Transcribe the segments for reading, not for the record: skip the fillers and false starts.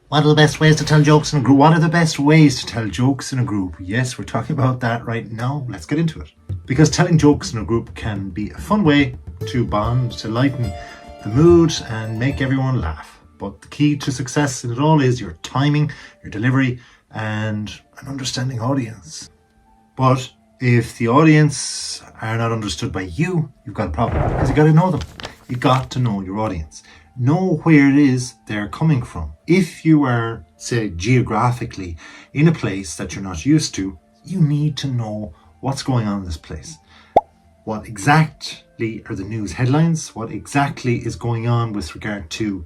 What are the best ways to tell jokes in a group? What are the best ways to tell jokes in a group? Yes, we're talking about that right now. Let's get into it. Because telling jokes in a group can be a fun way to bond, to lighten the mood and make everyone laugh. But the key to success in it all is your timing, your delivery, and an understanding audience. But if the audience are not understood by you, you've got a problem because you got to know them. You've got to know your audience. Know where it is they're coming from. If you are, say, geographically in a place that you're not used to, you need to know what's going on in this place. What exactly are the news headlines? What exactly is going on with regard to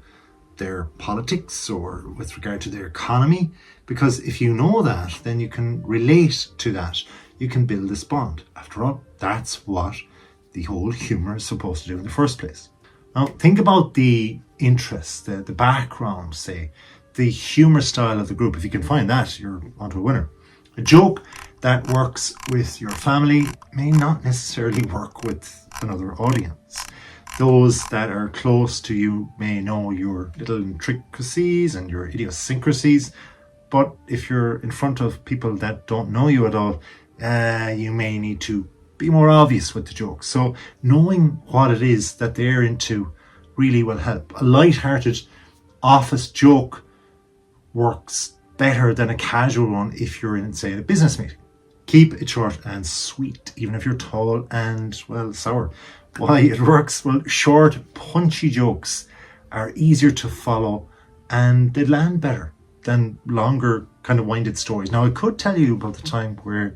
their politics or with regard to their economy? Because if you know that, then you can relate to that. You can build this bond. After all, that's what the whole humour is supposed to do in the first place. Now, think about the interests, the background, say, the humour style of the group. If you can find that, you're onto a winner. A joke that works with your family may not necessarily work with another audience. Those that are close to you may know your little intricacies and your idiosyncrasies, but if you're in front of people that don't know you at all, you may need to be more obvious with the jokes. So knowing what it is that they're into really will help. A light-hearted office joke works better than a casual one if you're in, say, a business meeting. Keep it short and sweet, even if you're tall and, well, sour. Why it works? Well, short, punchy jokes are easier to follow and they land better than longer, kind of winded stories. Now, I could tell you about the time where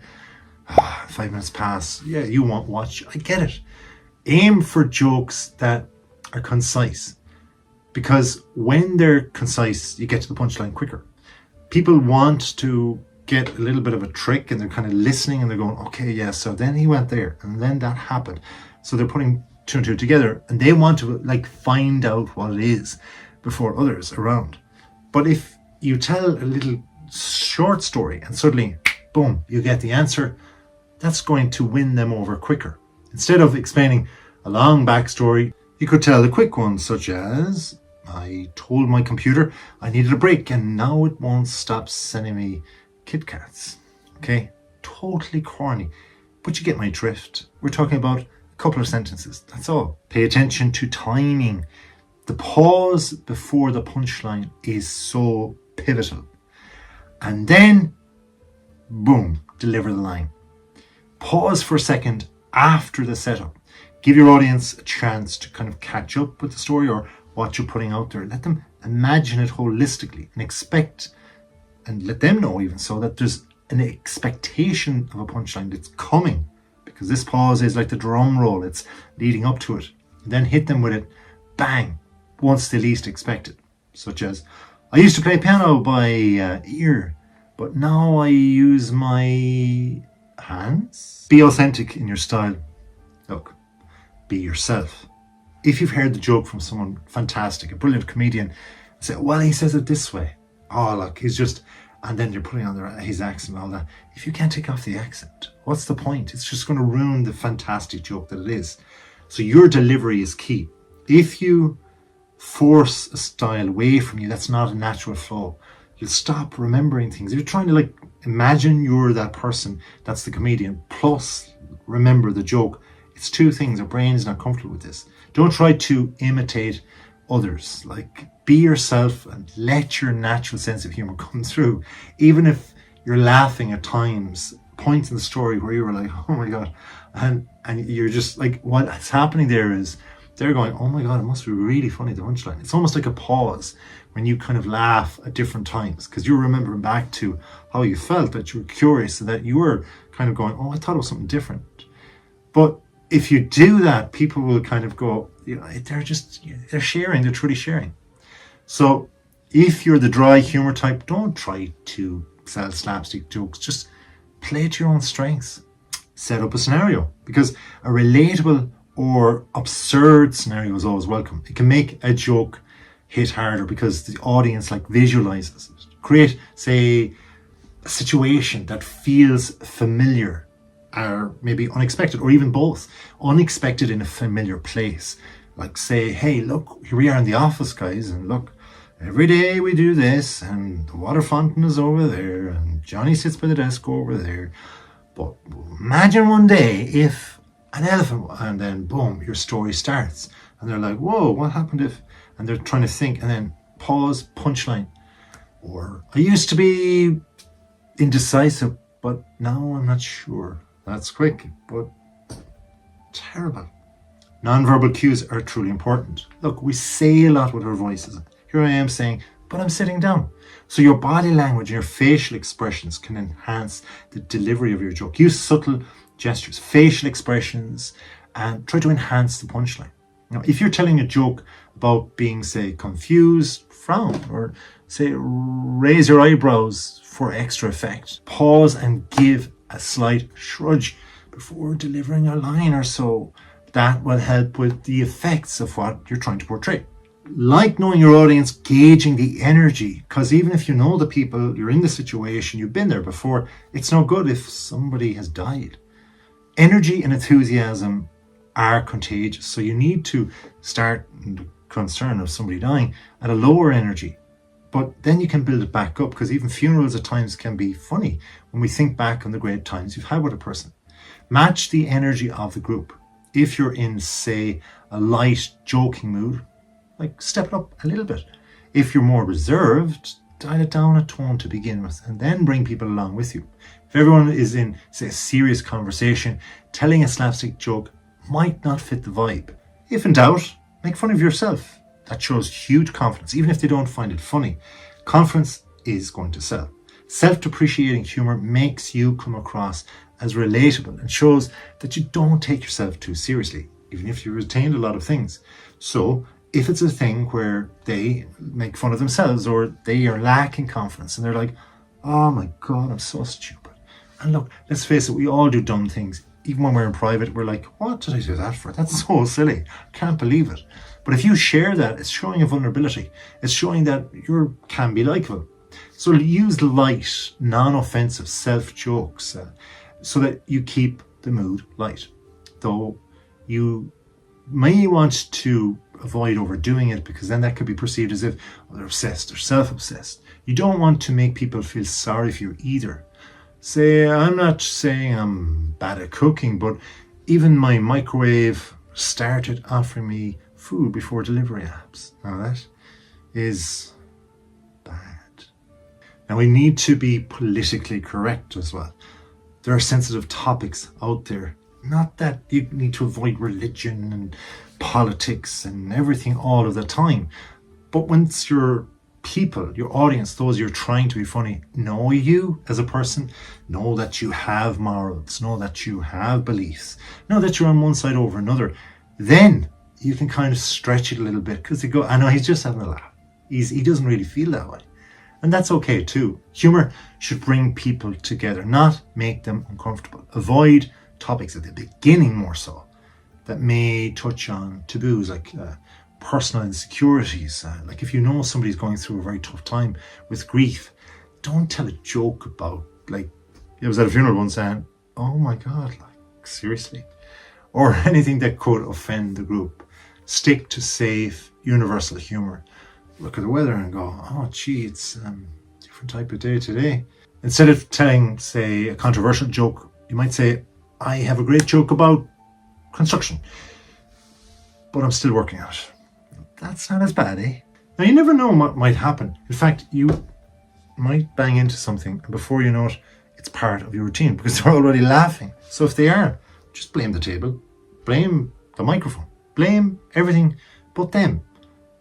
5 minutes pass. Yeah, you won't watch. I get it. Aim for jokes that are concise, because when they're concise, you get to the punchline quicker. People want to get a little bit of a trick and they're kind of listening and they're going, okay, yeah, so then he went there and then that happened. So they're putting two and two together and they want to find out what it is before others around. But if you tell a little short story and suddenly, boom, you get the answer, that's going to win them over quicker. Instead of explaining a long backstory, you could tell a quick one, such as, I told my computer I needed a break and now it won't stop sending me Kit Kats. Okay, totally corny, but you get my drift. We're talking about a couple of sentences, that's all. Pay attention to timing. The pause before the punchline is so pivotal. And then, boom, deliver the line. Pause for a second after the setup. Give your audience a chance to kind of catch up with the story or what you're putting out there. Let them imagine it holistically and expect, and let them know even so, that there's an expectation of a punchline that's coming, because this pause is like the drum roll. It's leading up to it. And then hit them with it, bang, once they least expect it. Such as, I used to play piano by ear, but now I use my hands. Be authentic in your style. Look, be yourself. If you've heard the joke from someone fantastic, a brilliant comedian, say, well, he says it this way. Oh, look, he's just, and then you're putting on his accent and all that. If you can't take off the accent, what's the point? It's just going to ruin the fantastic joke that it is. So your delivery is key. If you force a style away from you, that's not a natural flow. You'll stop remembering things. If you're trying to imagine you're that person, that's the comedian, plus remember the joke. It's two things. Our brain is not comfortable with this. Don't try to imitate others. Be yourself and let your natural sense of humor come through. Even if you're laughing at times, points in the story where you were like, oh my God. And you're just what's happening there is they're going, oh my God, it must be really funny, the punchline. It's almost like a pause when you kind of laugh at different times because you're remembering back to how you felt, that you were curious, and that you were kind of going, oh, I thought it was something different. But if you do that, people will kind of go, they're sharing, they're truly sharing. So if you're the dry humor type, don't try to sell slapstick jokes. Just play to your own strengths. Set up a scenario, because a relatable or absurd scenario is always welcome. It can make a joke hit harder because the audience visualizes it. Create, say, a situation that feels familiar or maybe unexpected, or even both. Unexpected in a familiar place. Say, hey, look, here we are in the office, guys, and look, every day we do this, and the water fountain is over there, and Johnny sits by the desk over there. But imagine one day if an elephant, and then boom, your story starts. And they're like, whoa, what happened if, and they're trying to think, and then pause, punchline. Or, I used to be indecisive, but now I'm not sure. That's quick, but terrible. Non-verbal cues are truly important. Look, we say a lot with our voices. Here I am saying, but I'm sitting down. So your body language and your facial expressions can enhance the delivery of your joke. Use subtle gestures, facial expressions, and try to enhance the punchline. Now, if you're telling a joke about being, say, confused, frown, or say, raise your eyebrows for extra effect, pause and give a slight shrug before delivering a line or so. That will help with the effects of what you're trying to portray. Like knowing your audience, gauging the energy, because even if you know the people, you're in the situation, you've been there before, it's no good if somebody has died. Energy and enthusiasm are contagious, so you need to start the concern of somebody dying at a lower energy, but then you can build it back up, because even funerals at times can be funny when we think back on the great times you've had with a person. Match the energy of the group. If you're in, say, a light joking mood, like step it up a little bit. If you're more reserved, dial it down a tone to begin with, and then bring people along with you. If everyone is in, say, a serious conversation, telling a slapstick joke might not fit the vibe. If in doubt, make fun of yourself. That shows huge confidence. Even if they don't find it funny, confidence is going to sell. Self-depreciating humor makes you come across as relatable and shows that you don't take yourself too seriously, even if you retained a lot of things. So if it's a thing where they make fun of themselves or they are lacking confidence and they're like, oh my God, I'm so stupid. And look, let's face it, we all do dumb things. Even when we're in private, we're like, what did I do that for? That's so silly. I can't believe it. But if you share that, it's showing a vulnerability. It's showing that you can be likable. So use light, non-offensive self-jokes so that you keep the mood light. Though you may want to avoid overdoing it, because then that could be perceived as if they're obsessed or self-obsessed. You don't want to make people feel sorry for you either. Say, I'm not saying I'm bad at cooking, but even my microwave started offering me food before delivery apps. Now that is bad. Now we need to be politically correct as well. There are sensitive topics out there. Not that you need to avoid religion and politics and everything all of the time. But once your people, your audience, those you're trying to be funny, know you as a person, know that you have morals, know that you have beliefs, know that you're on one side over another, then you can kind of stretch it a little bit, because they go, I know he's just having a laugh. He doesn't really feel that way. And that's okay too. Humor should bring people together, not make them uncomfortable. Avoid topics at the beginning more so that may touch on taboos like personal insecurities. Like if you know somebody's going through a very tough time with grief, don't tell a joke about, like, I was at a funeral once and, oh my God, like seriously, or anything that could offend the group. Stick to safe, universal humor. Look at the weather and go, oh gee, it's a different type of day today. Instead of telling, say, a controversial joke, you might say, I have a great joke about construction, but I'm still working on it. That's not as bad, eh? Now you never know what might happen. In fact, you might bang into something and before you know it, it's part of your routine because they're already laughing. So if they are, just blame the table, blame the microphone, blame everything but them.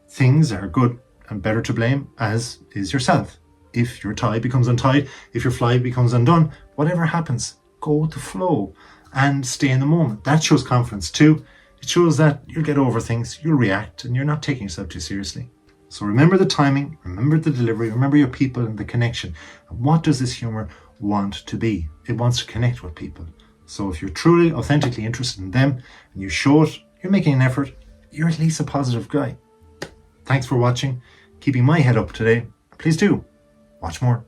Things are good and better to blame, as is yourself. If your tie becomes untied, if your fly becomes undone, whatever happens, go with the flow and stay in the moment. That shows confidence too. It shows that you'll get over things, you'll react, and you're not taking yourself too seriously. So remember the timing, remember the delivery, remember your people and the connection. And what does this humor want to be? It wants to connect with people. So if you're truly, authentically interested in them and you show it, you're making an effort, you're at least a positive guy. Thanks for watching, keeping my head up today. Please do watch more.